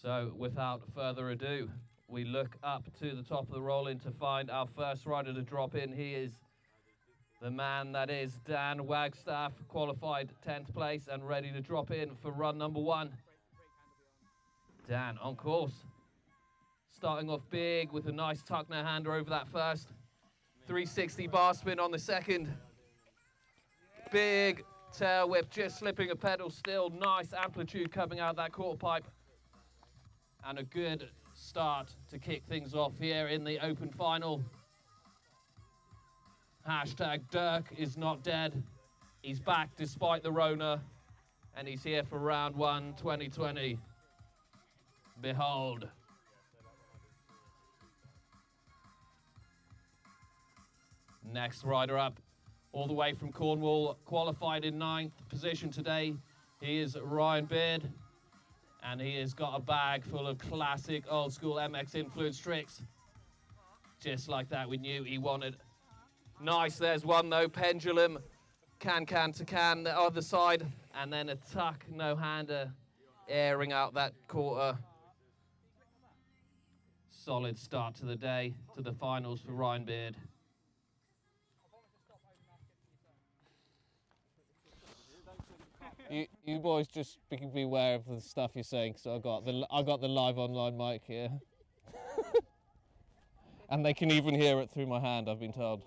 So without further ado, we look up to the top of the roll-in to find our first rider to drop in. He is the man that is Dan Wagstaff, qualified 10th place and ready to drop in for run number 1. Dan on course. Starting off big with a nice tuck no-hander over that first. 360 bar spin on the second. Big tail whip, just slipping a pedal still. Nice amplitude coming out that quarter pipe. And a good start to kick things off here in the open final. Hashtag Dirk is not dead. He's back despite the Rona. And he's here for round 1, 2020. Behold. Next rider up, all the way from Cornwall, qualified in 9th position today. He is Ryan Beard, and he has got a bag full of classic old school MX influence tricks. Just like that, we knew he wanted. Nice, there's one though, pendulum, can to can, the other side, and then a tuck, no-hander, airing out that quarter. Solid start to the day, to the finals for Ryan Beard. You boys just be aware of the stuff you're saying, so I got the live online mic here, and they can even hear it through my hand, I've been told.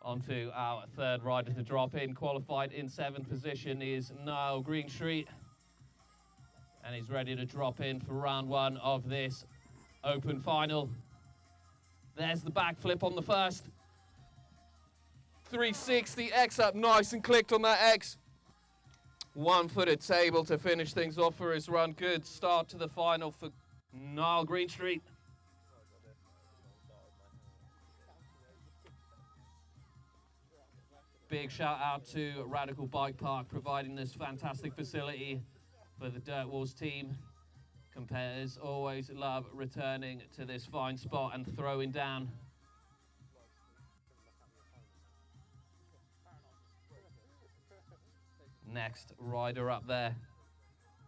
On to our third rider to drop in, qualified in 7th position is Niall Greenstreet, and he's ready to drop in for round 1 of this open final. There's the backflip on the first. 360 X up, nice and clicked on that X. One-footed table to finish things off for his run. Good start to the final for Niall Greenstreet. Big shout out to Radical Bike Park providing this fantastic facility for the Dirt Wars team. Competitors always love returning to this fine spot and throwing down. Next rider up there,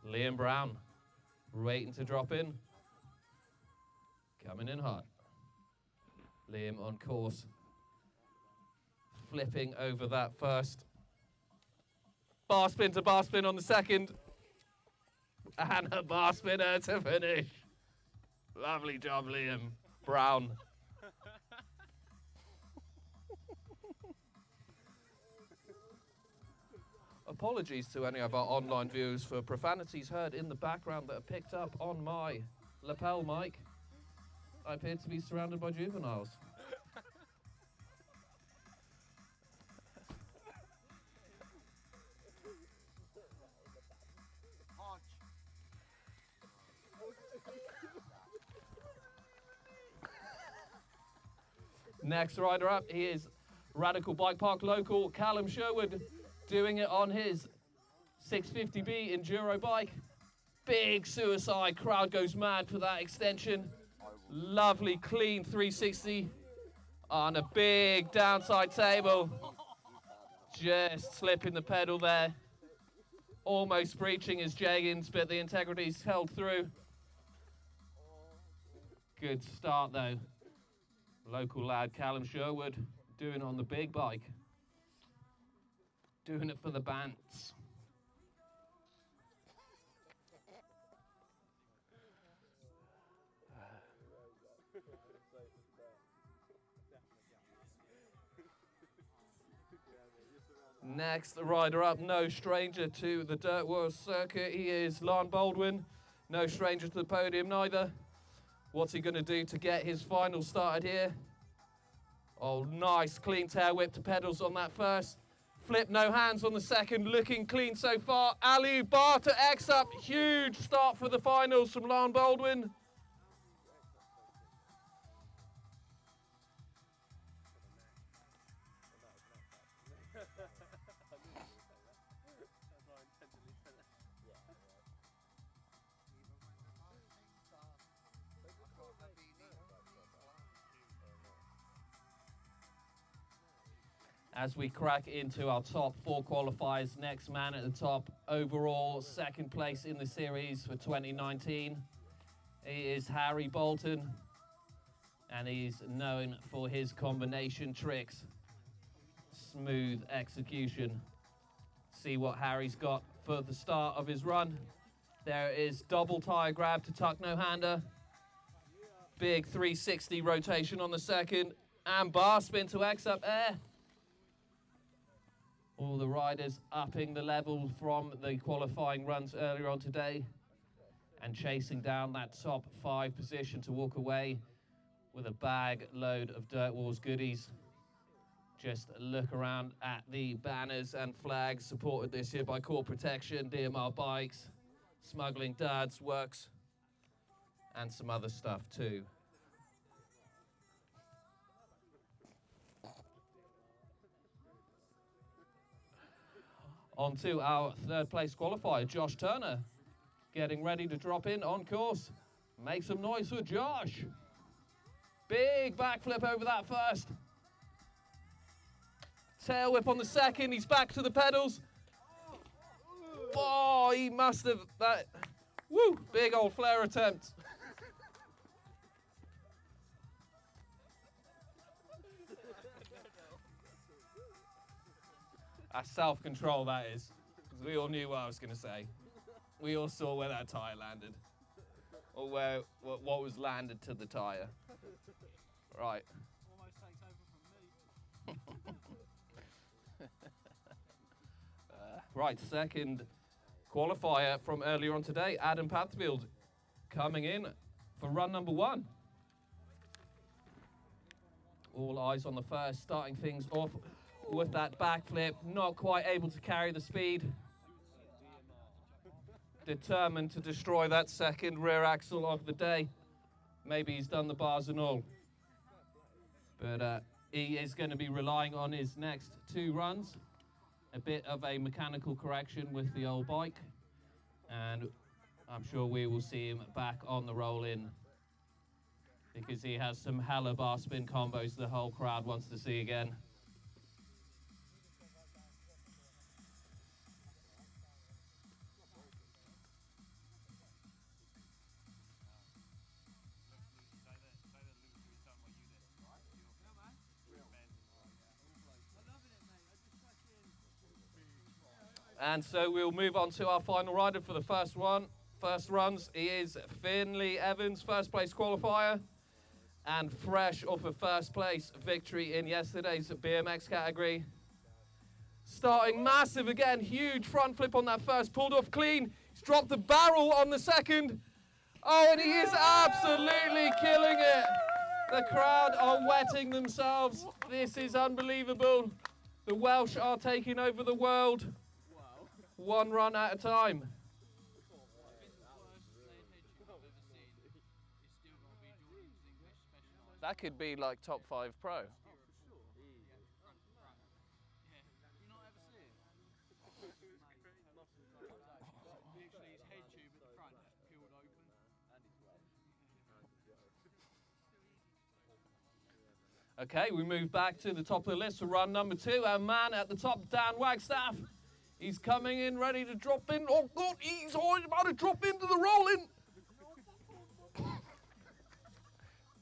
Liam Brown, waiting to drop in. Coming in hot. Liam on course. Flipping over that first. Bar spin to bar spin on the second. And a bar spinner to finish. Lovely job, Liam Brown. Apologies to any of our online viewers for profanities heard in the background that are picked up on my lapel mic. I appear to be surrounded by juveniles. Next rider up, he is Radical Bike Park local Callum Sherwood, doing it on his 650B Enduro bike. Big suicide, crowd goes mad for that extension. Lovely clean 360 on a big downside table. Just slipping the pedal there. Almost breaching his jeggings, but the integrity's held through. Good start though. Local lad Callum Sherwood doing it on the big bike. Doing it for the Bants. Next rider up, no stranger to the Dirt Wars circuit. He is Lon Baldwin. No stranger to the podium neither. What's he going to do to get his final started here? Oh, nice clean tail whip to pedals on that first. Flip, no hands on the second, looking clean so far. Ali bar to X up, huge start for the finals from Lon Baldwin. as we crack into our top 4 qualifiers. Next man at the top, overall second place in the series for 2019. He is Harry Bolton, and he's known for his combination tricks. Smooth execution. See what Harry's got for the start of his run. There is double tire grab to tuck no hander. Big 360 rotation on the second, and bar spin to X up air. All the riders upping the level from the qualifying runs earlier on today and chasing down that top 5 position to walk away with a bag load of Dirt Wars goodies. Just look around at the banners and flags supported this year by Core Protection, DMR Bikes, Smuggling Dads Works, and some other stuff too. On to our 3rd place qualifier, Josh Turner, getting ready to drop in on course. Make some noise for Josh. Big backflip over that first. Tail whip on the second, he's back to the pedals. Oh, he must have, that, woo, big old flare attempt. That's self-control, that is. Because we all knew what I was going to say. We all saw where that tyre landed. Or where what was landed to the tyre. Right. Almost takes over from me. Right, second qualifier from earlier on today, Adam Pathbuilder, coming in for run number 1. All eyes on the first, starting things off with that backflip, not quite able to carry the speed. Determined to destroy that second rear axle of the day. Maybe he's done the bars and all. But he is going to be relying on his next 2 runs. A bit of a mechanical correction with the old bike. And I'm sure we will see him back on the roll-in, because he has some hella bar spin combos the whole crowd wants to see again. And so we'll move on to our final rider for the first runs. He is Finley Evans, 1st place qualifier, and fresh off a 1st place victory in yesterday's BMX category. Starting massive again, huge front flip on that first, pulled off clean. He's dropped the barrel on the second. Oh, and he is absolutely killing it. The crowd are wetting themselves. This is unbelievable. The Welsh are taking over the world. 1 run at a time. That could be like top 5 pro. Okay, we move back to the top of the list for run number 2. Our man at the top, Dan Wagstaff. He's coming in, ready to drop in. Oh, God, he's already about to drop into the rolling.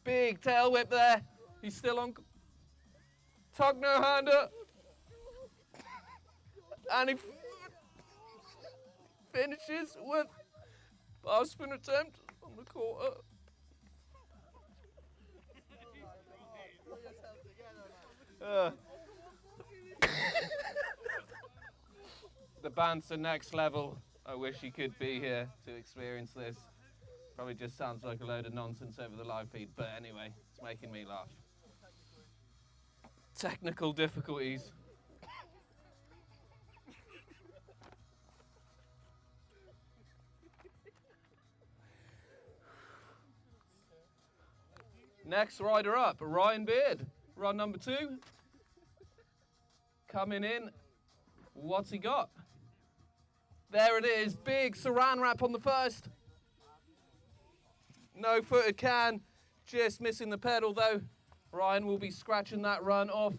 Big tail whip there. He's still on. Tug no hander. And he finishes with bar spin attempt on the quarter. The banter next level. I wish he could be here to experience this. Probably just sounds like a load of nonsense over the live feed, but anyway, it's making me laugh. Technical difficulties. Next rider up, Ryan Beard, run number 2. Coming in, what's he got? There it is, big saran wrap on the first. No footed can, just missing the pedal though. Ryan will be scratching that run off.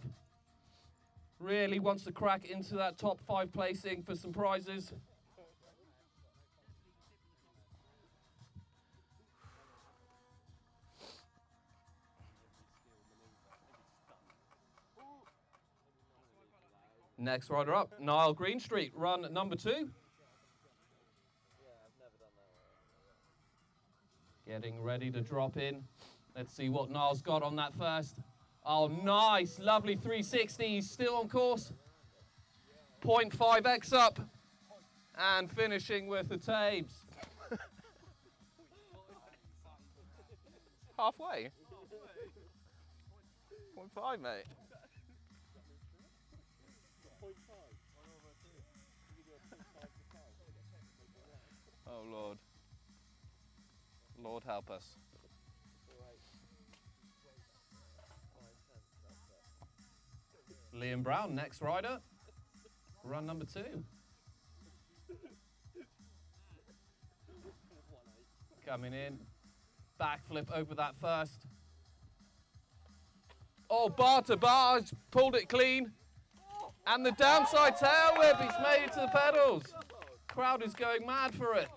Really wants to crack into that top 5 placing for some prizes. Next rider up, Niall Greenstreet, run number 2. Getting ready to drop in. Let's see what Niall's got on that first. Oh, nice, lovely 360. He's still on course. 0.5x up. And finishing with the Tabes. Halfway. 0.5, mate. Oh, Lord. Lord help us. Liam Brown, next rider. Run number 2. Coming in. Backflip over that first. Oh, bar to bar, he's pulled it clean. And the downside tail whip, he's made it to the pedals. Crowd is going mad for it.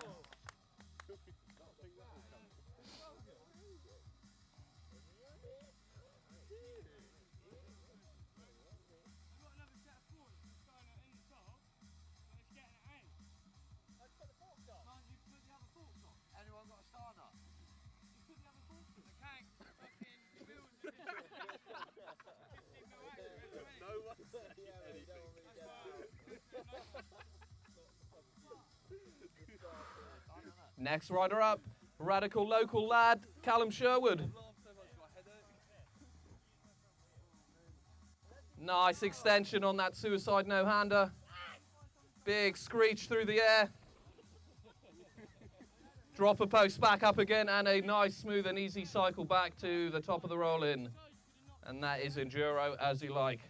Next rider up, radical local lad, Callum Sherwood. Nice extension on that suicide no-hander. Big screech through the air. Drop a post back up again and a nice, smooth and easy cycle back to the top of the roll-in. And that is enduro as you like.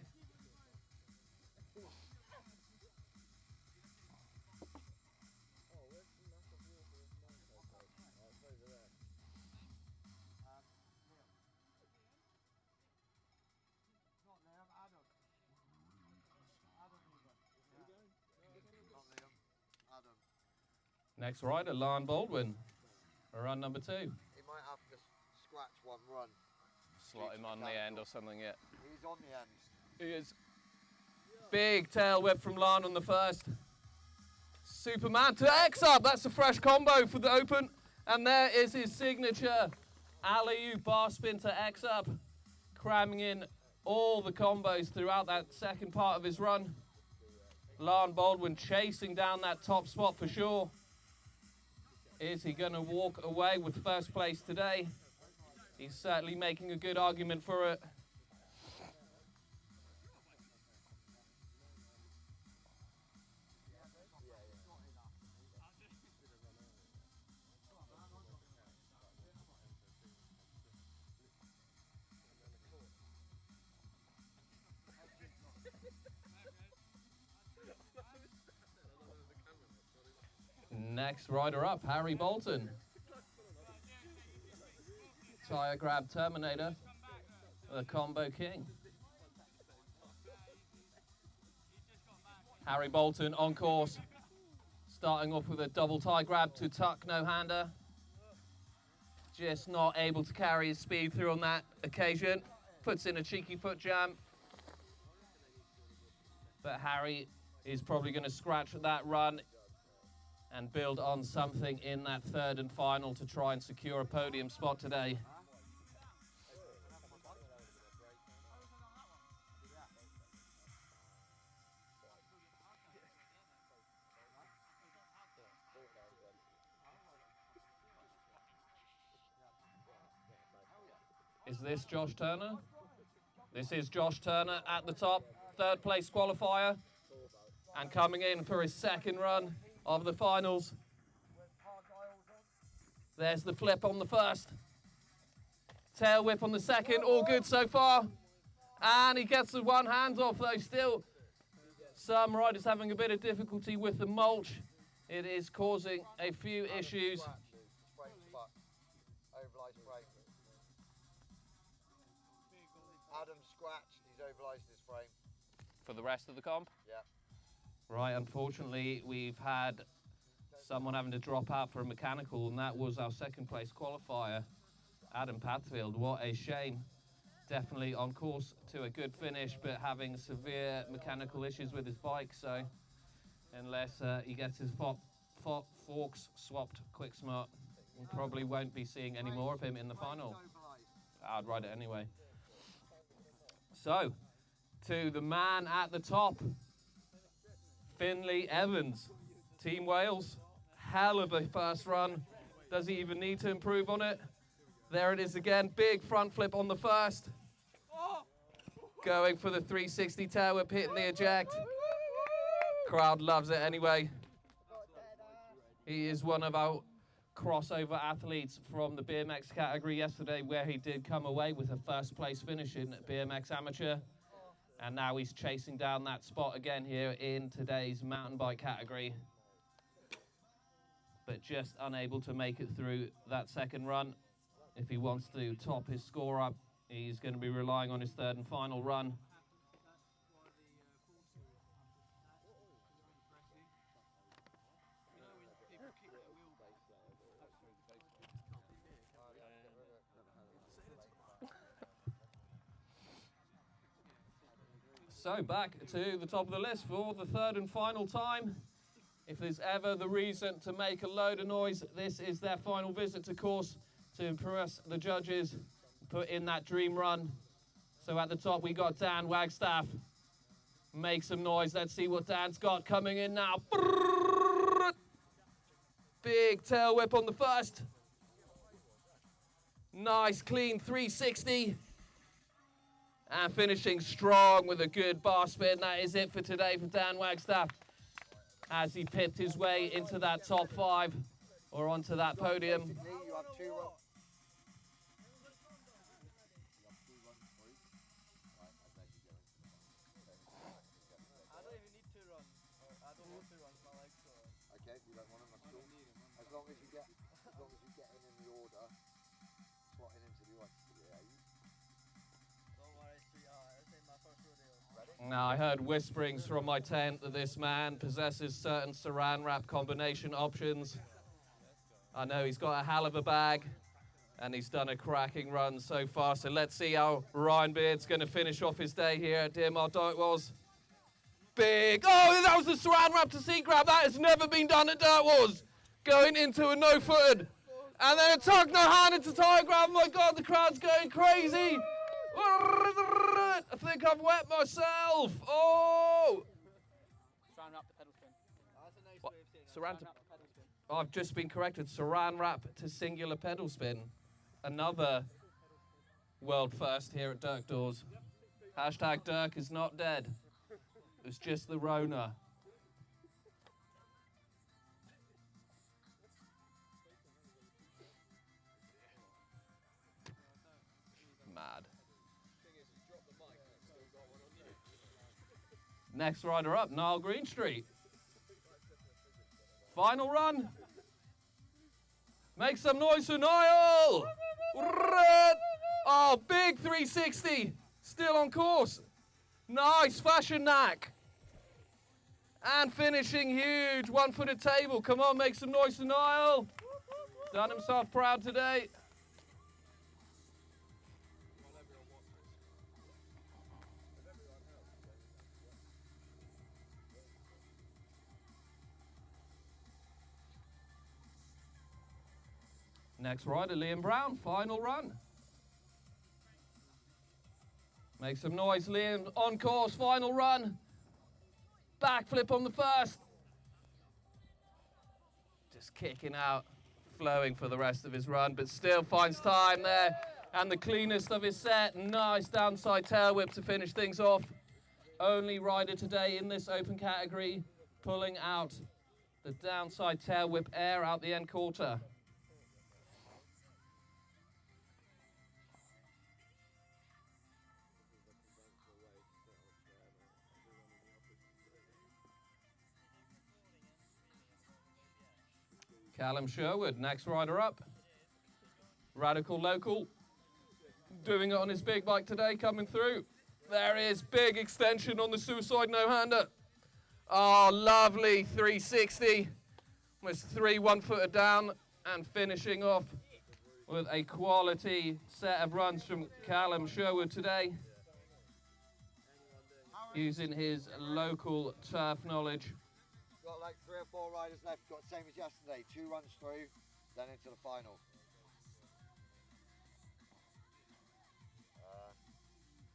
Next rider, Baldwin, run number 2. He might have to scratch one run. Slot him on the end or something, yeah. He's on the end. He is. Big tail whip from Lan on the first. Superman to X up. That's a fresh combo for the open. And there is his signature alley-oop bar spin to X up, cramming in all the combos throughout that second part of his run. Lan Baldwin chasing down that top spot for sure. Is he going to walk away with first place today? He's certainly making a good argument for it. Next rider up, Harry Bolton. Tire grab Terminator, the combo king. Harry Bolton on course, starting off with a double tie grab to tuck no-hander. Just not able to carry his speed through on that occasion. Puts in a cheeky foot jam. But Harry is probably going to scratch that run and build on something in that third and final to try and secure a podium spot today. Is this Josh Turner? This is Josh Turner at the top, third place qualifier, and coming in for his second run of the finals. There's the flip on the first. Tail whip on the second, all good so far. And he gets the one hand off though still. Some riders having a bit of difficulty with the mulch. It is causing a few issues. Adam scratched, he's overliced his frame. For the rest of the comp? Yeah. Right, unfortunately, we've had someone having to drop out for a mechanical, and that was our second place qualifier, Adam Pathfield. What a shame. Definitely on course to a good finish, but having severe mechanical issues with his bike, so unless he gets his forks swapped quick smart, we probably won't be seeing any more of him in the final. I'd ride it anyway. So, to the man at the top, Finley Evans, Team Wales. Hell of a first run. Does he even need to improve on it? There it is again, big front flip on the first. Going for the 360 tail whip, hitting the eject. Crowd loves it anyway. He is one of our crossover athletes from the BMX category yesterday, where he did come away with a first place finish in BMX Amateur. And now he's chasing down that spot again here in today's mountain bike category. But just unable to make it through that second run. If he wants to top his score up, he's going to be relying on his third and final run. So back to the top of the list for the third and final time. If there's ever the reason to make a load of noise, this is their final visit to course to impress the judges, put in that dream run. So at the top we got Dan Wagstaff. Make some noise. Let's see what Dan's got coming in now. Big tail whip on the first. Nice clean 360. And finishing strong with a good bar spin. That is it for today for Dan Wagstaff, as he pipped his way into that top 5 or onto that podium. You have 2 runs. I don't even need 2 runs. I don't want 2 runs. My legs sore. Okay, you don't want them, that's cool. As long as you get in the order, slotting into the right. Don't worry, sweetheart. This ain't my first rodeo. Now, I heard whisperings from my tent that this man possesses certain saran wrap combination options. I know he's got a hell of a bag, and he's done a cracking run so far. So let's see how Ryan Beard's going to finish off his day here at DMR Dirtwalls. Big, oh, that was the saran wrap to seat grab. That has never been done at Dirtwalls. Going into a no-footed. And then a tug, no hand into tire grab. My God, the crowd's going crazy. I think I've wet myself. Oh! Saran wrap the pedal spin. That's a nice What? way of saying Saran it. to- Saran wrap the pedal spin. I've just been corrected. Saran wrap to singular pedal spin. Another world first here at Dirk Doors. Hashtag Dirk is not dead. It's just the Rona. Mad. Next rider up, Niall Greenstreet. Final run. Make some noise for Niall. Oh, big 360. Still on course. Nice fashion knack. And finishing huge. One-footed table. Come on, make some noise for Niall. Done himself proud today. Next rider, Liam Brown, final run. Make some noise, Liam, on course, final run. Backflip on the first. Just kicking out, flowing for the rest of his run, but still finds time there. And the cleanest of his set, nice downside tail whip to finish things off. Only rider today in this open category, pulling out the downside tail whip air out the end quarter. Callum Sherwood, next rider up. Radical local, doing it on his big bike today, coming through. There is big extension on the suicide no-hander. Oh, lovely 360. Almost 3 one-footer down and finishing off with a quality set of runs from Callum Sherwood today. Using his local turf knowledge. Got like 3 or 4 riders left. Got same as yesterday. 2 runs through, then into the final.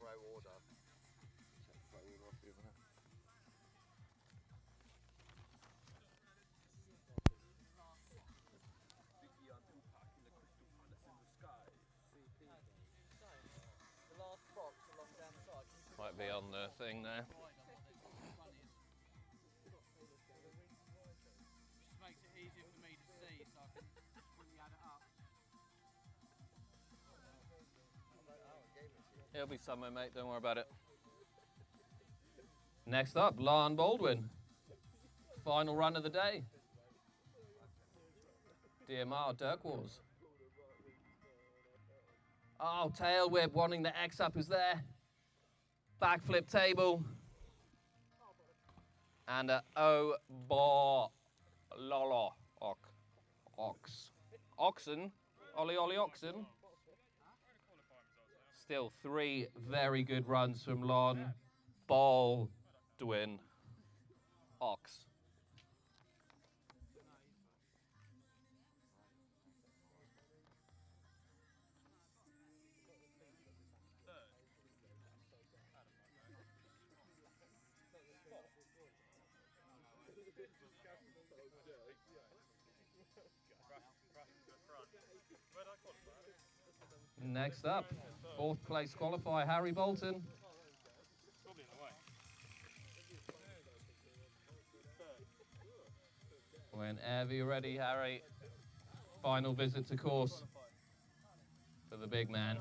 Pro order. Check the pro order off here a minute. The last box along down the side. Might be on the thing there. Just makes it easier for me to see, so I can quickly add it up. It'll be somewhere, mate. Don't worry about it. Next up, Baldwin. Final run of the day. DMR Dirt Wars. Oh, tail whip, wanting the X up is there. Backflip table. And a lolo ox. Oxen. Ollie oxen. Still 3 very good runs from Baldwin. Ox. Next up, 4th place qualifier, Harry Bolton. Whenever you're ready, Harry. Final visit to course for the big man.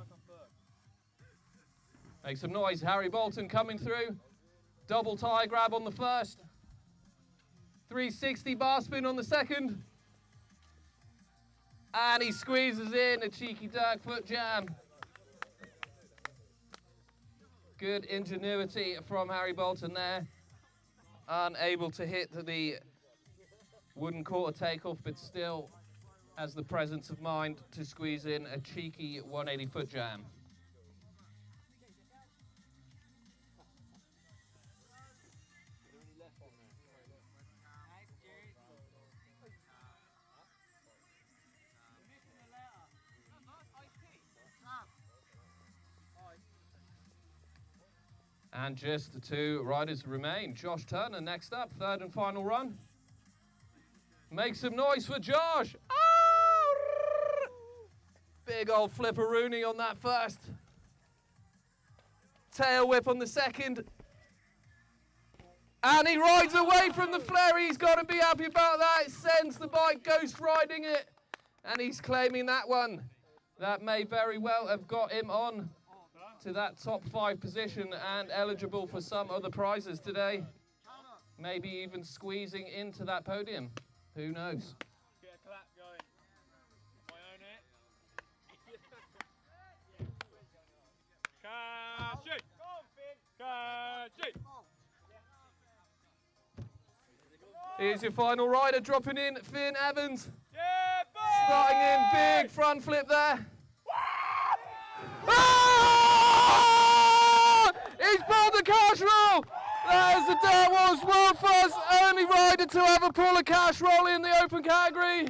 Make some noise, Harry Bolton coming through. Double tie grab on the first. 360 bar spin on the second. And he squeezes in a cheeky dark foot jam. Good ingenuity from Harry Bolton there. Unable to hit the wooden quarter takeoff, but still has the presence of mind to squeeze in a cheeky 180 foot jam. And just the 2 riders remain. Josh Turner next up, 3rd and final run. Make some noise for Josh. Oh! Big old flipperoonie on that first. Tail whip on the second. And he rides away from the flare. He's got to be happy about that. It sends the bike ghost riding it. And he's claiming that one. That may very well have got him on to that top 5 position and eligible for some other prizes today. Maybe even squeezing into that podium. Who knows? Get a clap going. I own it. Cashy! Go on, Finn! Cashy! Here's your final rider dropping in, Finley Evans. Yeah, boy! Starting in, big front flip there. Ah! He's pulled the cash roll! There's the Dirt Wars world first only rider to ever pull a cash roll in the open category.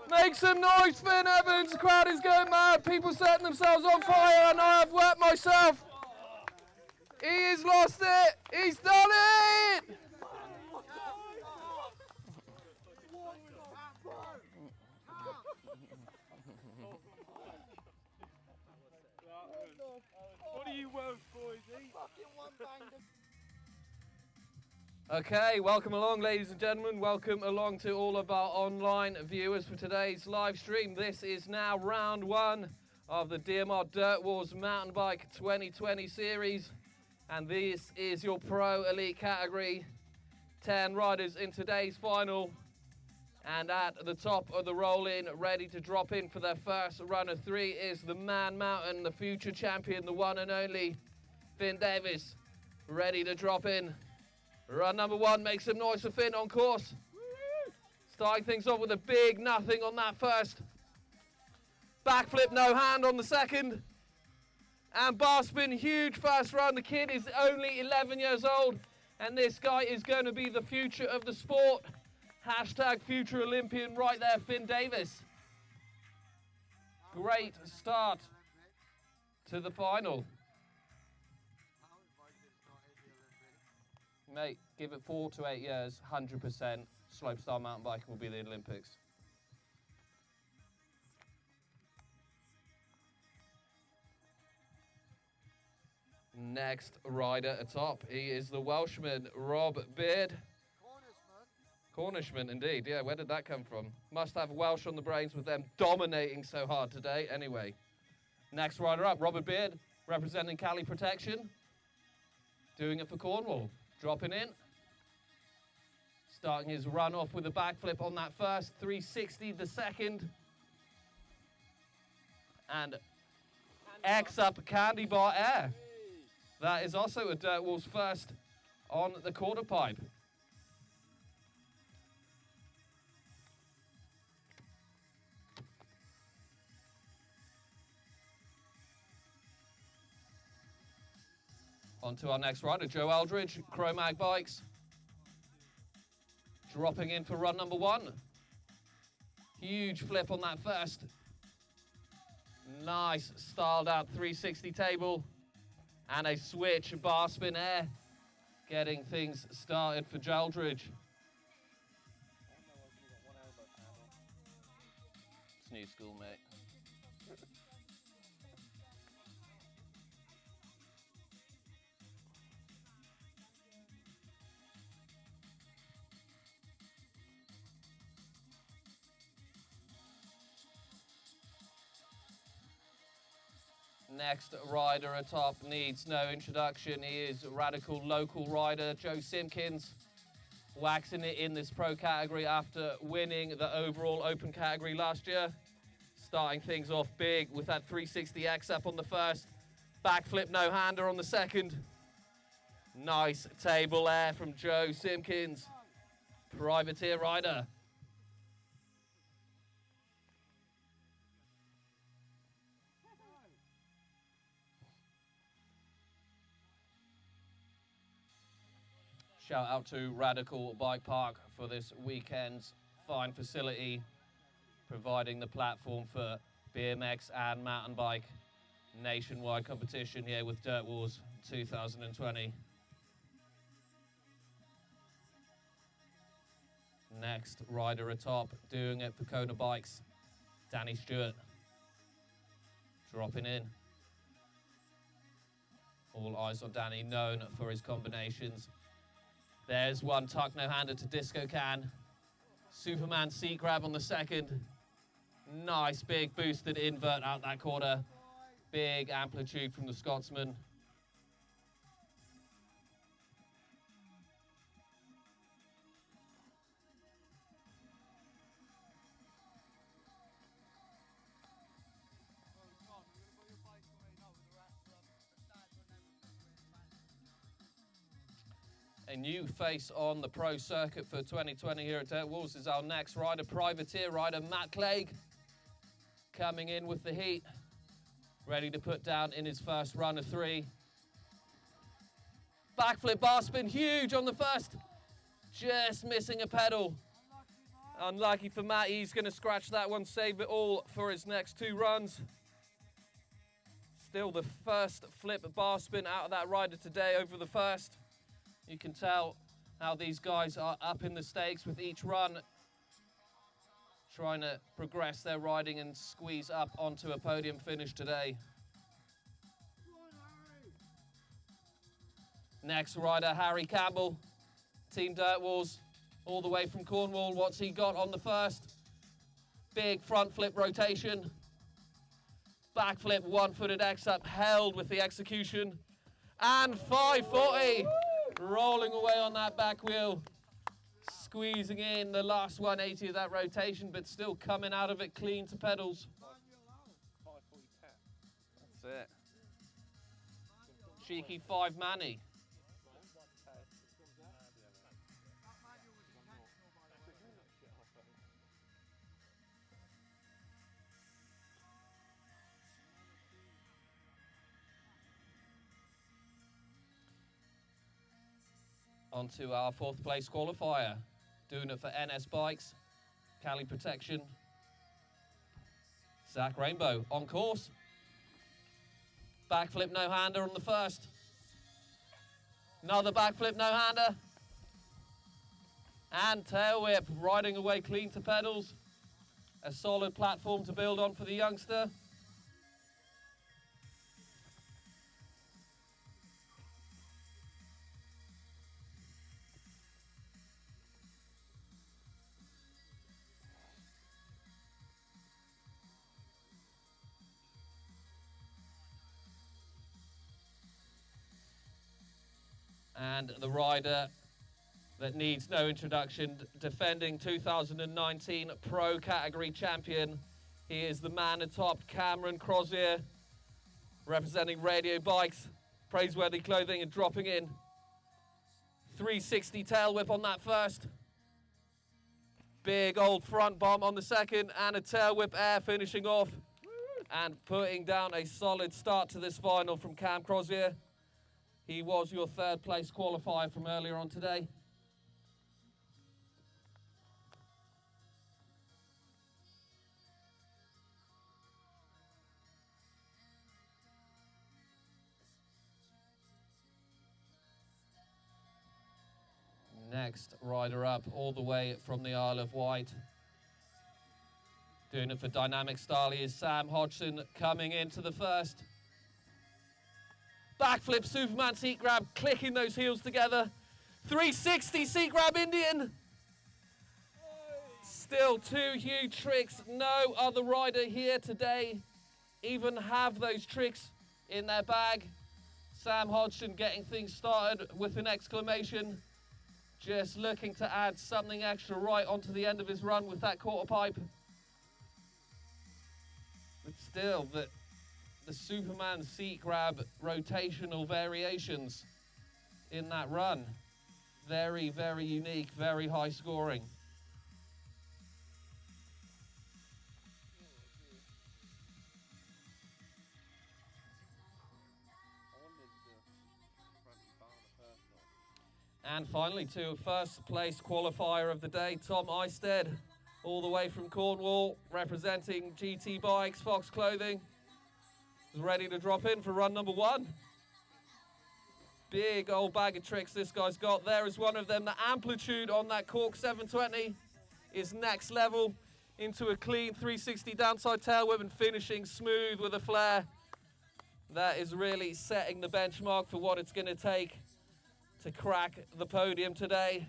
Make some noise, Finley Evans. The crowd is going mad. People setting themselves on fire, and I have wept myself. He has lost it. He's done it. What are you worth, boys? Okay, welcome along, ladies and gentlemen. Welcome along to all of our online viewers for today's live stream. This is now round 1 of the DMR Dirt Wars Mountain Bike 2020 series. And this is your Pro Elite category. 10 riders in today's final. And at the top of the roll-in, ready to drop in for their first run of 3 is the Man Mountain, the future champion, the one and only Finn Davis ready to drop in. Run number 1, make some noise for Finn on course. Starting things off with a big nothing on that first. Backflip, no hand on the second. And bar spin, huge first run. The kid is only 11 years old, and this guy is going to be the future of the sport. Hashtag future Olympian right there, Finn Davis. Great start to the final. Mate, give it 4 to 8 years, 100% slopestyle mountain biking will be the Olympics. Next rider atop, he is the Welshman, Rob Beard. Cornishman, indeed. Yeah, where did that come from? Must have Welsh on the brains with them dominating so hard today. Anyway, next rider up, Robert Beard, representing Cali Protection. Doing it for Cornwall. Dropping in. Starting his run off with a backflip on that first, 360 the second. And X up candy bar air. That is also a Dirt Walls first on the quarter pipe. On to our next rider, Joe Eldridge, Chromag Bikes. Dropping in for run number 1. Huge flip on that first. Nice styled out 360 table. And a switch bar spin air. Getting things started for Joe Eldridge. It's new school, mate. Next rider atop needs no introduction. He is radical local rider Joe Simpkins, waxing it in this pro category after winning the overall open category last year. Starting things off big with that 360X up on the first, backflip no-hander on the second. Nice table air from Joe Simpkins, privateer rider. Shout out to Radical Bike Park for this weekend's fine facility, providing the platform for BMX and mountain bike nationwide competition here with Dirt Wars 2020. Next rider atop, doing it for Kona Bikes, Danny Stuart. Dropping in. All eyes on Danny, known for his combinations. There's one tuck no-hander to Disco Can. Superman seat grab on the second. Nice big boosted invert out that quarter. Big amplitude from the Scotsman. A new face on the pro circuit for 2020 here at Dirt Walls is our next rider, privateer rider Matt Clegg, coming in with the heat, ready to put down in his first run of 3. Backflip bar spin, huge on the first, just missing a pedal. Unlucky for Matt, he's going to scratch that one, save it all for his next 2 runs. Still the first flip bar spin out of that rider today over the first. You can tell how these guys are up in the stakes with each run, trying to progress their riding and squeeze up onto a podium finish today. Next rider, Harry Campbell, Team Dirt Wars, all the way from Cornwall. What's he got on the first? Big front flip rotation. Back flip, one-footed X up, held with the execution. And 540. Rolling away on that back wheel, squeezing in the last 180 of that rotation, but still coming out of it clean to pedals. That's it. cheeky 5-manny. On to our 4th place qualifier. Doing it for NS Bikes, Cali Protection, Zach Rainbow on course. Backflip no-hander on the first. Another backflip no-hander. And tail whip, riding away clean to pedals. A solid platform to build on for the youngster. And the rider that needs no introduction, defending 2019 Pro Category Champion. He is the man atop, Cameron Crozier, representing Radio Bikes. Praiseworthy clothing and dropping in. 360 tail whip on that first. Big old front bomb on the second, and a tail whip air finishing off. And putting down a solid start to this final from Cam Crozier. He was your 3rd place qualifier from earlier on today. Next rider up all the way from the Isle of Wight. Doing it for Dynamic Style is Sam Hodgson coming into the first. Backflip Superman seat grab, clicking those heels together. 360 seat grab Indian. Still 2 huge tricks. No other rider here today even have those tricks in their bag. Sam Hodgson getting things started with an exclamation. Just looking to add something extra right onto the end of his run with that quarter pipe. But still, the Superman seat grab rotational variations in that run. Very, very unique, very high scoring. And finally, to 1st place qualifier of the day, Tom Eisted, all the way from Cornwall, representing GT Bikes, Fox Clothing. Is ready to drop in for run number 1. Big old bag of tricks this guy's got. There is one of them. The amplitude on that Cork 720 is next level. Into a clean 360 downside tail whip and finishing smooth with a flare. That is really setting the benchmark for what it's going to take to crack the podium today.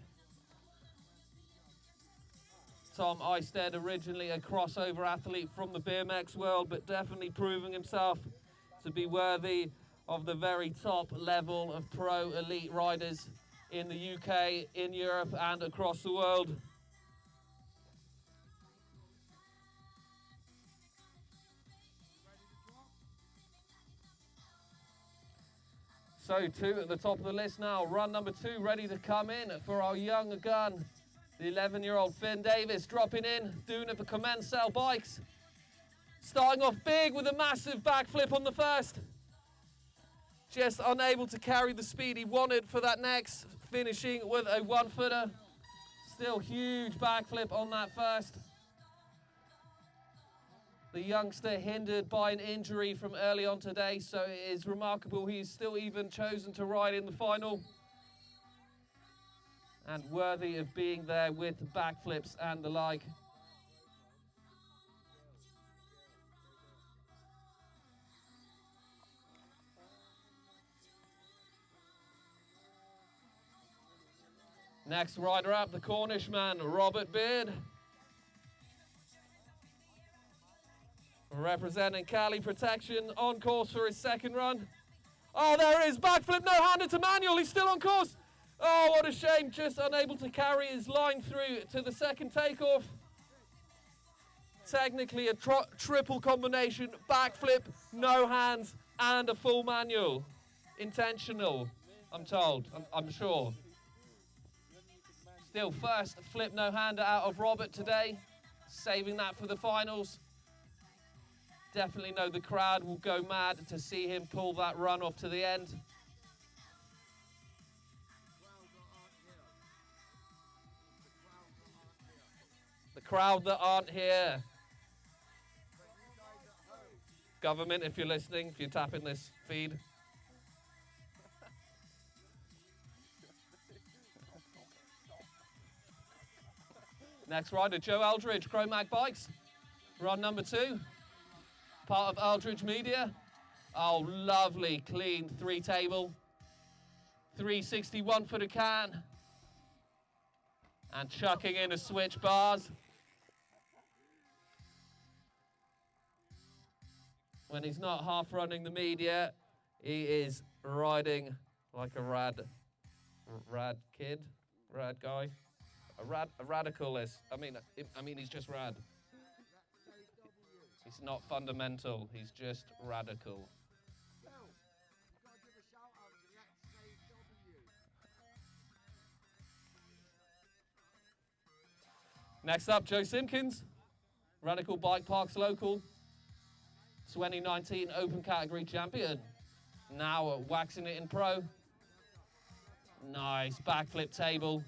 Tom Eisted, originally a crossover athlete from the BMX world, but definitely proving himself to be worthy of the very top level of pro elite riders in the UK, in Europe, and across the world. So 2 at the top of the list now. Run number 2 ready to come in for our young gun. The 11-year-old Finn Davis dropping in, doing it for Commensal Bikes. Starting off big with a massive backflip on the first. Just unable to carry the speed he wanted for that next. Finishing with a 1-footer. Still huge backflip on that first. The youngster hindered by an injury from early on today, so it is remarkable he's still even chosen to ride in the final. And worthy of being there with backflips and the like. Next rider up, the Cornish man, Robert Beard. Representing Cali Protection, on course for his 2nd run. Oh, there it is, backflip, no-hander to manual, he's still on course. Oh, what a shame, just unable to carry his line through to the 2nd takeoff. Technically a triple combination, backflip, no hands, and a full manual. intentional, I'm told. I'm sure. Still, first flip no-hander out of Robert today. Saving that for the finals. Definitely know the crowd will go mad to see him pull that run off to the end. The crowd that aren't here. Government, if you're listening, if you're tapping this feed. Next rider, Joe Eldridge, Chromag Bikes. Run number 2. Part of Eldridge Media. Oh, lovely, clean 3 table. 361 for the can. And chucking in a switch bars. When he's not half running the media, he is riding like a rad kid, rad guy. A radicalist. I mean, he's just rad. He's not fundamental. He's just radical. Next up, Joe Simpkins, Radical Bike Parks local, 2019 Open Category champion. Now waxing it in pro. Nice backflip table.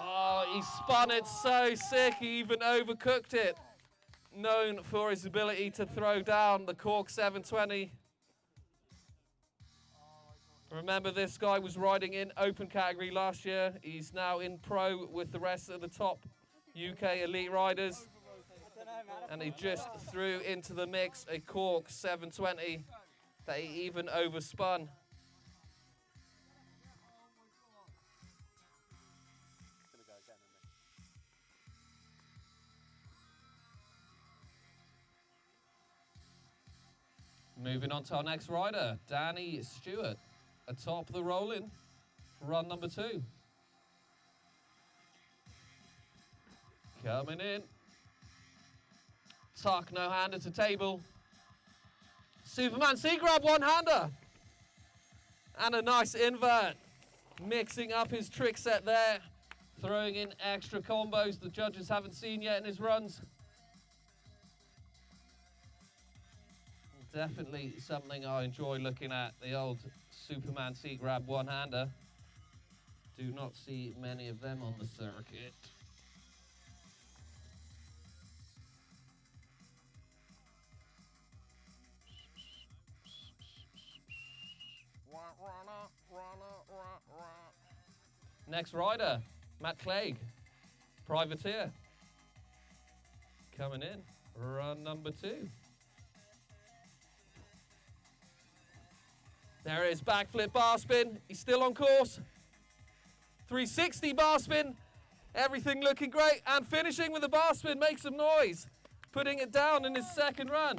Oh, he spun it so sick, he even overcooked it. Known for his ability to throw down the Cork 720. Remember, this guy was riding in open category last year. He's now in pro with the rest of the top UK elite riders. And he just threw into the mix a Cork 720 that he even overspun. Moving on to our next rider, Danny Stuart, atop the roll-in, run number 2. Coming in. Tuck, no-hander to table. Superman C-grab, one-hander. And a nice invert. Mixing up his trick set there. Throwing in extra combos the judges haven't seen yet in his runs. Definitely something I enjoy looking at, the old Superman C-grab one-hander. Do not see many of them on the circuit. Next rider, Matt Clegg, Privateer. Coming in, run number 2. There it is, backflip bar spin. He's still on course. 360 bar spin. Everything looking great. And finishing with a bar spin, make some noise. Putting it down in his second run.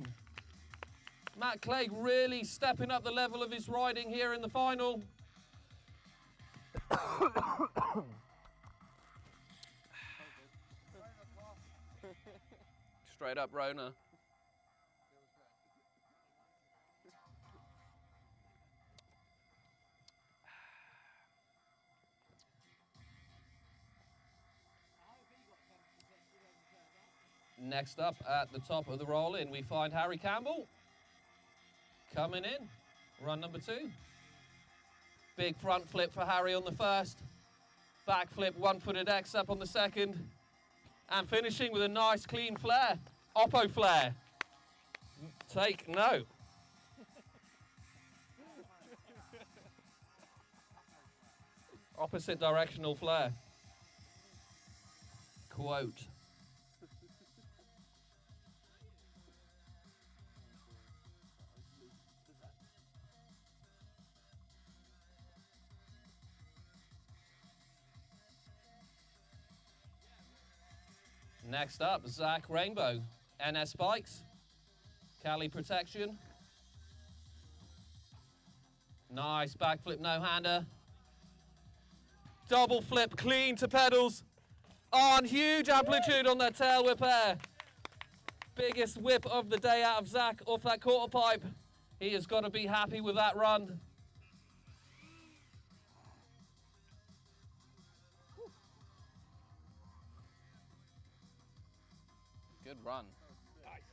Matt Clegg really stepping up the level of his riding here in the final. Straight up Rona. Next up at the top of the roll-in, we find Harry Campbell. Coming in, run number 2. Big front flip for Harry on the first. Back flip, one-footed X up on the second. And finishing with a nice clean flare. Oppo flare. Take note. Opposite directional flare. Quote. Next up, Zach Rainbow, NS Bikes, Cali Protection. Nice backflip no-hander. Double flip clean to pedals. Oh, and huge amplitude on that tail whip air. Biggest whip of the day out of Zach off that quarter pipe. He has got to be happy with that run. Good run. Nice.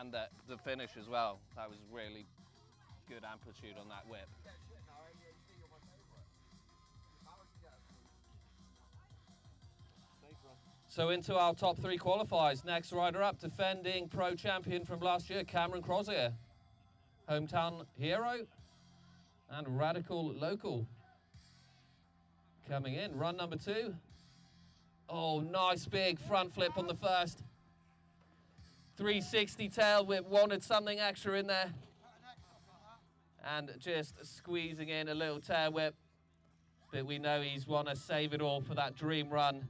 And the finish as well. That was really good amplitude on that whip. So into our top 3 qualifiers. Next rider up, defending pro champion from last year, Crozier. Hometown hero and radical local. Coming in, run number 2. Oh, nice big front flip on the first. 360 tail whip, wanted something extra in there. And just squeezing in a little tail whip. But we know he's want to save it all for that dream run.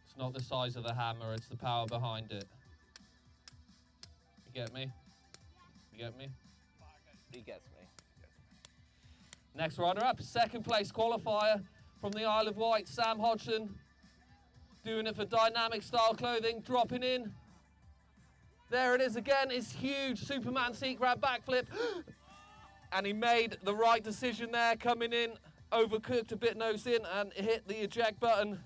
It's not the size of the hammer, it's the power behind it. You get me? You get me? He gets me. Next rider up, second place qualifier from the Isle of Wight, Sam Hodgson. Doing it for Dynamic Style Clothing, dropping in. There it is again, his huge Superman seat grab backflip. And he made the right decision there, coming in, overcooked a bit nose in and hit the eject button.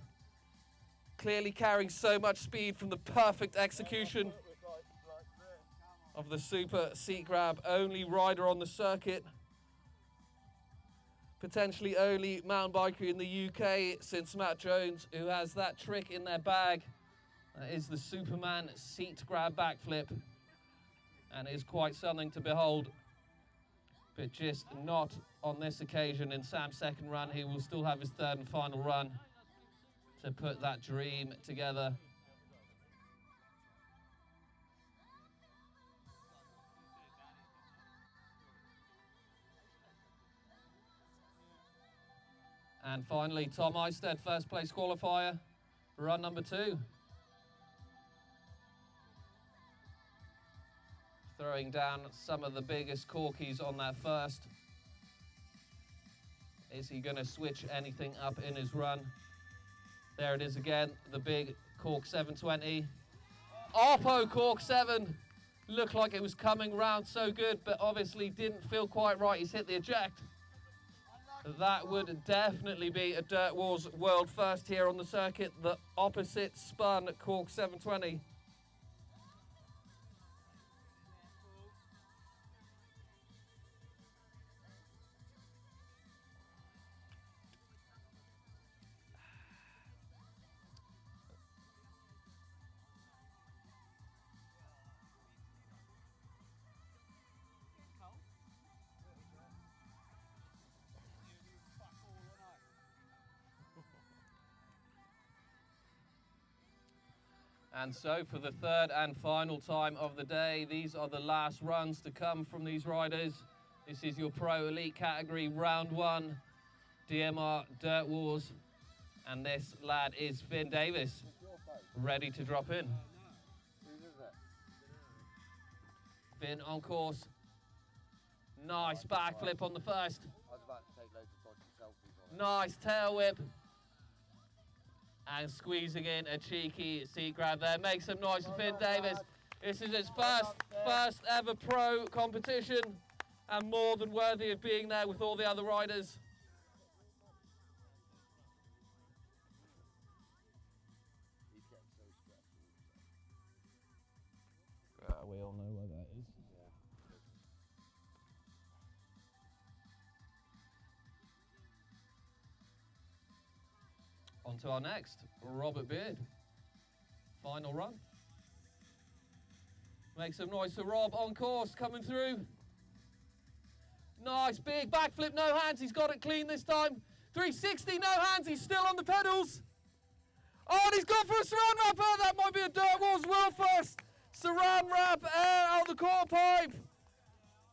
Clearly carrying so much speed from the perfect execution of the super seat grab. Only rider on the circuit. Potentially only mountain biker in the UK since Matt Jones who has that trick in their bag. That is the Superman seat grab backflip. And it is quite something to behold. But just not on this occasion. In Sam's second run, he will still have his third and final run to put that dream together. And finally, Tom Eisted, first place qualifier, run number 2. Throwing down some of the biggest corkies on that first. Is he going to switch anything up in his run? There it is again, the big cork 720. Oppo cork 7. Looked like it was coming round so good, but obviously didn't feel quite right. He's hit the eject. That would definitely be a Dirt Wars world first here on the circuit. The opposite spun cork 720. And so for the third and final time of the day, these are the last runs to come from these riders. This is your Pro Elite category, round 1, DMR Dirt Wars. And this lad is Finn Davis, ready to drop in. Finn on course. Nice backflip on the first. I was about to take loads of dodgy selfies on it. Nice tail whip. And squeezing in a cheeky seat grab there. Makes some noise for Finn Davis. This is his first ever pro competition and more than worthy of being there with all the other riders. He's getting so stressed. We all know where that is. On to our next, Robert Beard. Final run. Make some noise for Rob on course, coming through. Nice, big backflip, no hands. He's got it clean this time. 360, no hands. He's still on the pedals. Oh, and he's gone for a surround wrap. That might be a Dirt Wars world first. Surround wrap, air out the core pipe.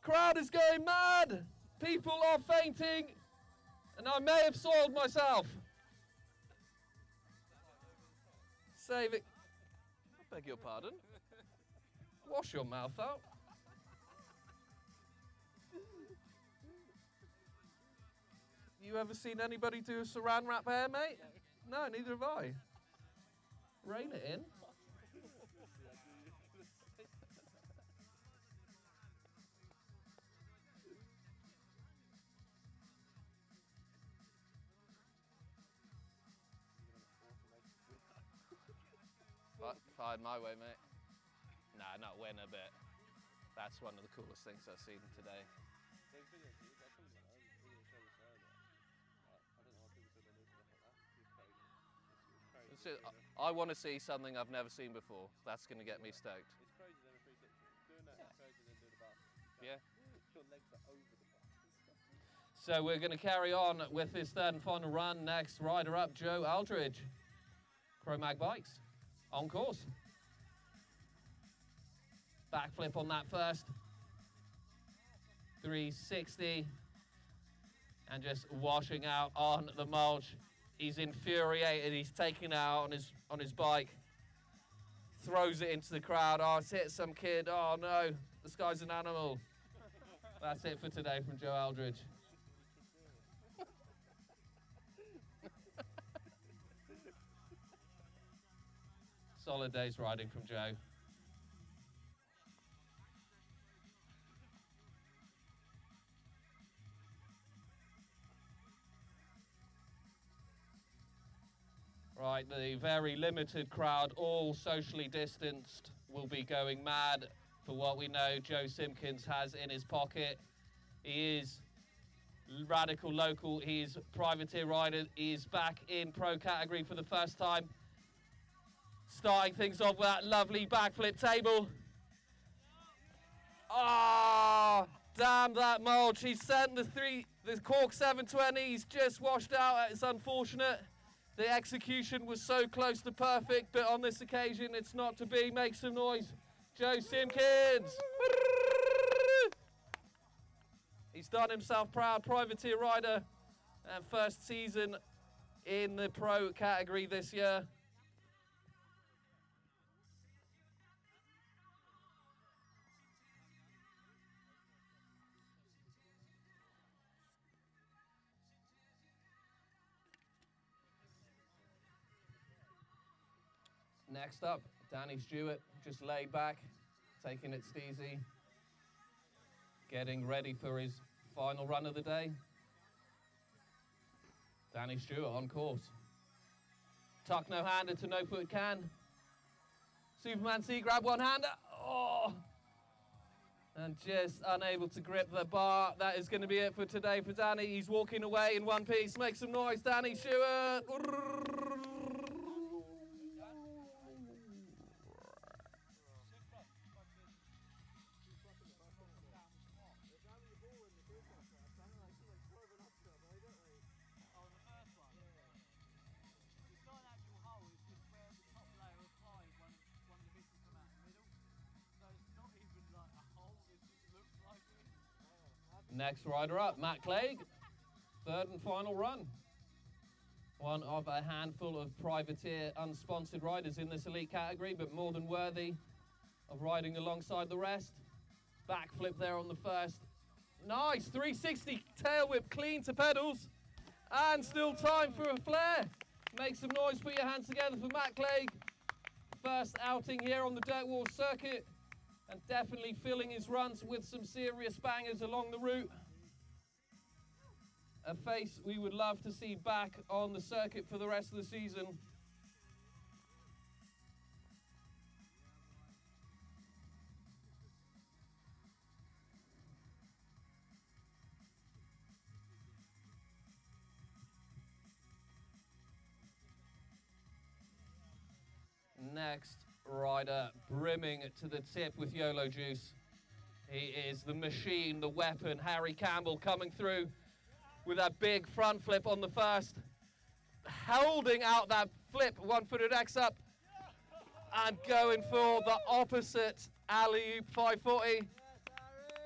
Crowd is going mad. People are fainting. And I may have soiled myself. Save it. I beg your pardon. Wash your mouth out. You ever seen anybody do a saran wrap hair, mate? No, neither have I. Rein it in. Fired my way, mate. Nah, not winner, but that's one of the coolest things I've seen today. I want to see something I've never seen before. That's going to get me stoked. It's crazy than a 360. Doing that is crazy than doing a bar. Yeah. Your legs are over the bar. So we're going to carry on with this third and final run. Next rider up, Joe Eldridge. Cromag Bikes on course. Backflip on that first. 360. And just washing out on the mulch. He's infuriated. He's taking it out on his bike. Throws it into the crowd. Oh, it's hit some kid. Oh no, this guy's an animal. That's it for today from Joe Eldridge. Solid day's riding from Joe. Right, the very limited crowd, all socially distanced, will be going mad for what we know Joe Simpkins has in his pocket. He is radical local, he is privateer rider, he is back in pro category for the first time. Starting things off with that lovely backflip table. Ah, damn that mulch. He sent the cork 720, he's just washed out. It's unfortunate. The execution was so close to perfect, but on this occasion, it's not to be. Make some noise. Joe Simpkins. He's done himself proud, privateer rider, and first season in the pro category this year. Next up, Danny Stuart, just laid back, taking it steezy, getting ready for his final run of the day. Danny Stuart on course. Tuck no-hander to no-foot can. Superman C, grab one-hander. Oh! And just unable to grip the bar. That is going to be it for today for Danny. He's walking away in one piece. Make some noise, Danny Stuart. Next rider up, Matt Clegg, third and final run. One of a handful of privateer unsponsored riders in this elite category, but more than worthy of riding alongside the rest. Backflip there on the first. Nice, 360 tail whip, clean to pedals, and still time for a flare. Make some noise, put your hands together for Matt Clegg. First outing here on the Dirt Wall circuit. And definitely filling his runs with some serious bangers along the route. A face we would love to see back on the circuit for the rest of the season. Next rider, brimming to the tip with YOLO juice. He is the machine, the weapon, Harry Campbell, coming through with a big front flip on the first, holding out that flip, one-footed X up, and going for the opposite alley-oop 540.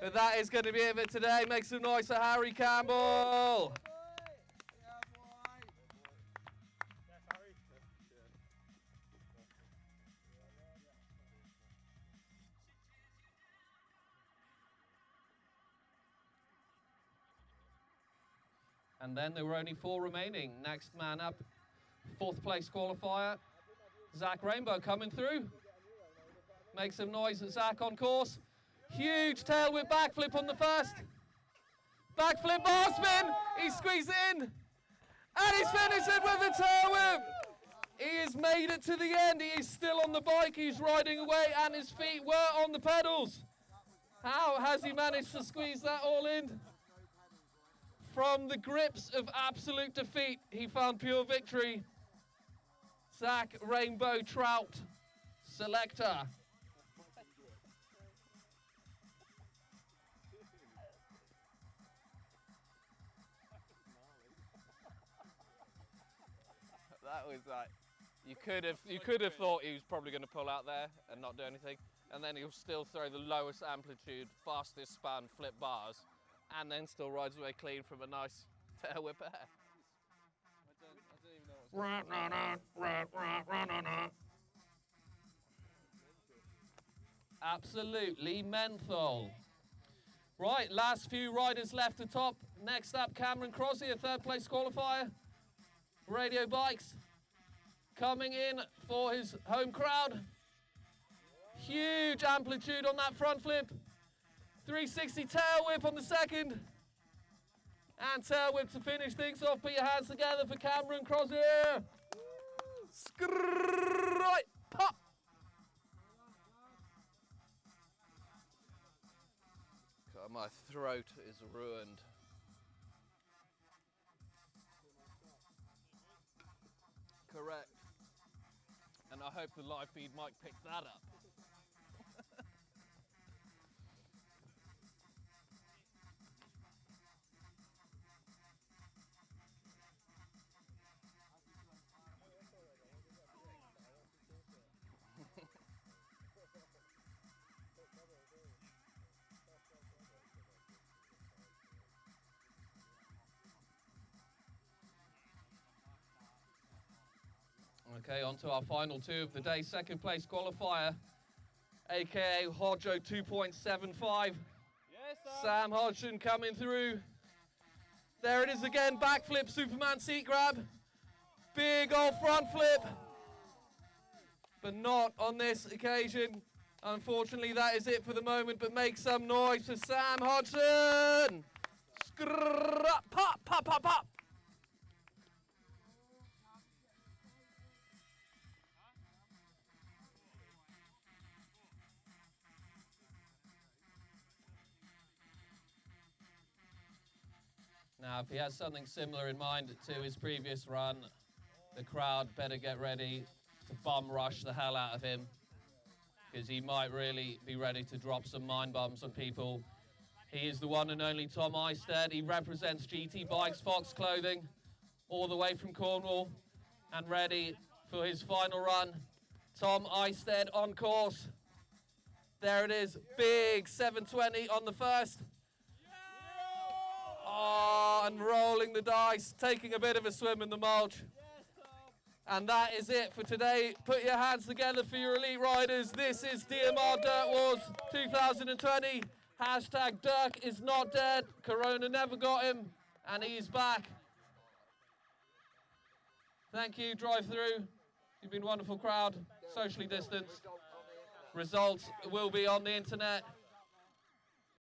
But that is going to be it for today. Make some noise for Harry Campbell. And then there were only 4 remaining. Next man up, 4th place qualifier, Zach Rainbow coming through. Make some noise at Zach on course. Huge tail whip backflip on the first. Backflip bar spin, he squeezed it in. And he's finished it with a tail whip. He has made it to the end. He is still on the bike. He's riding away and his feet were on the pedals. How has he managed to squeeze that all in? From the grips of absolute defeat, he found pure victory. Zach Rainbow Trout, selector. That was like, you could have thought he was probably going to pull out there and not do anything, and then he'll still throw the lowest amplitude, fastest span flip bars, and then still rides away clean from a nice tail whip air. I don't even know. Absolutely menthol. Right, last few riders left atop. Next up, Cameron Crozier, 3rd place qualifier. Radio bikes coming in for his home crowd. Huge amplitude on that front flip. 360 tail whip on the second. And tail whip to finish things off. Put your hands together for Cameron Crozier. Right, pop. God, my throat is ruined. Correct. And I hope the live feed mic picked that up. Okay, on to our final 2 of the day. 2nd place qualifier, aka Hodjo 2.75. Yes, sir. Sam Hodgson coming through. There it is again, backflip, Superman seat grab. Big old front flip. But not on this occasion. Unfortunately, that is it for the moment, but make some noise for Sam Hodgson. Pop, pop, pop, pop. Now, if he has something similar in mind to his previous run, the crowd better get ready to bum rush the hell out of him, because he might really be ready to drop some mind bums on people. He is the one and only Tom Eistead. He represents GT Bikes Fox Clothing all the way from Cornwall and ready for his final run. Tom Eistead on course. There it is, big 720 on the first. Oh, and rolling the dice, taking a bit of a swim in the mulch. And that is it for today. Put your hands together for your elite riders. This is DMR Dirt Wars 2020. Hashtag Dirk is not dead. Corona never got him, and he's back. Thank you, drive through. You've been a wonderful crowd, socially distanced. Results will be on the internet.